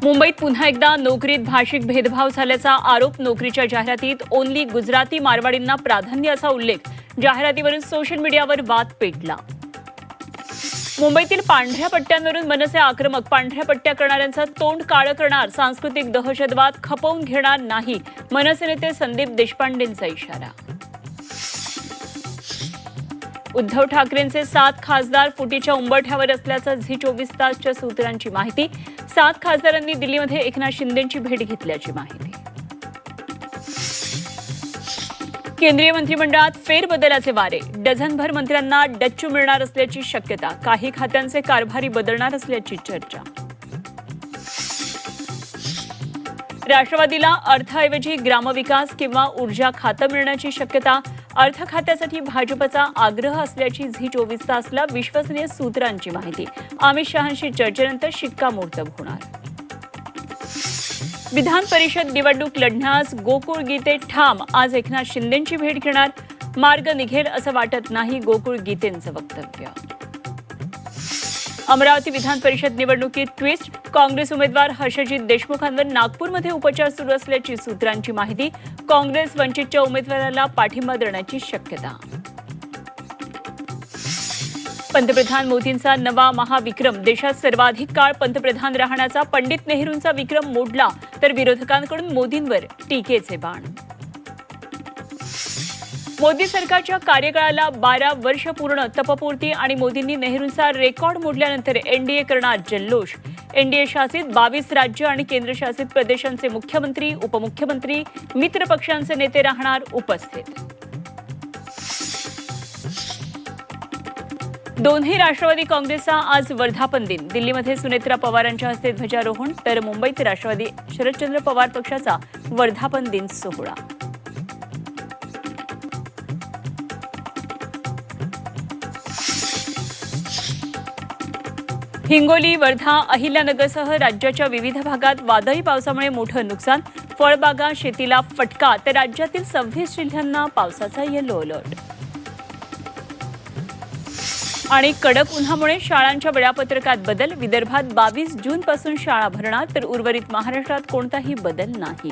मुंबईत पुन्हा एकदा नोकरीत भाषिक भेदभाव झाल्याचा आरोप. नोकरीच्या जाहिरातीत ओन्ली गुजराती मारवाडींना प्राधान्य असा उल्लेख. जाहिरातीवरून सोशल मीडियावर वाद पेटला. मुंबईतील पांढऱ्या पट्ट्यांवरून मनसे आक्रमक. पांढऱ्या पट्ट्या करणाऱ्यांचं तोंड काळं करणार. सांस्कृतिक दहशतवाद खपवून घेणार नाही. मनसे नेते संदीप देशपांडेंचा इशारा. उद्धव ठाकरेंचे 7 खासदार फुटीच्या उंबरठ्यावर असल्याचं झी24 तासच्या सूत्रांची माहिती. 7 खासदारांनी दिल्लीमध्ये एकनाथ शिंदेंची भेट घेतल्याची माहिती. केंद्रीय मंत्रिमंडळात फेरबदलाचे वारे. डझनभर मंत्र्यांना डच्चू मिळणार असल्याची शक्यता. काही खात्यांचे कारभारी बदलणार असल्याची चर्चा. राष्ट्रवादीला अर्थऐवजी ग्रामविकास किंवा ऊर्जा खातं मिळण्याची शक्यता. अर्थ खात्यासाठी भाजपचा आग्रह असल्याची झी24 तासला विश्वसनीय सूत्रांची माहिती. अमित शहांशी चर्चेनंतर शिक्कामोर्तब होणार. विधान परिषद निवडणूक लढण्यास गोकुळ गीते ठाम. आज एकनाथ शिंदेंची भेट घेणार. मार्ग निघेल असं वाटत नाही, गोकुळ गीतेंचं वक्तव्य. अमरावती विधान परिषद निवडणुकीत ट्विस्ट. काँग्रेस उमेदवार हर्षजित देशमुखांवर नागपूरमध्ये उपचार सुरू असल्याची सूत्रांची माहिती. काँग्रेस वंचितच्या उमेदवाराला पाठिंबा देण्याची शक्यता. पंतप्रधान मोदींचा नवा महाविक्रम. देशात सर्वाधिक काळ पंतप्रधान राहण्याचा पंडित नेहरूंचा विक्रम मोडला. तर विरोधकांकडून मोदींवर टीकेचे बाण. मोदी सरकारच्या कार्यकाळाला 12 वर्ष पूर्ण. तपपूर्ती आणि मोदींनी नेहरूंचा रेकॉर्ड मोडल्यानंतर एनडीए करणार जल्लोष. एनडीए शासित 22 राज्य आणि केंद्रशासित प्रदेशांचे मुख्यमंत्री, उपमुख्यमंत्री, मित्र पक्षांचे नेते राहणार उपस्थित. दोन्ही राष्ट्रवादी काँग्रेसचा आज वर्धापन दिन. दिल्लीमध्ये सुनेत्रा पवारांच्या हस्ते ध्वजारोहण. तर मुंबईत राष्ट्रवादी शरदचंद्र पवार पक्षाचा वर्धापन दिन सोहळा. हिंगोली, वर्धा, अहिल्यानगरसह राज्याच्या विविध भागात वादळी पावसामुळे मोठं नुकसान. फळबागा, शेतीला फटका. तर राज्यातील 26 जिल्ह्यांना पावसाचा येलो अलर्ट. आणि कडक उन्हामुळे शाळांच्या वेळापत्रकात बदल. विदर्भात 22 जूनपासून शाळा भरणार. तर उर्वरित महाराष्ट्रात कोणताही बदल नाही.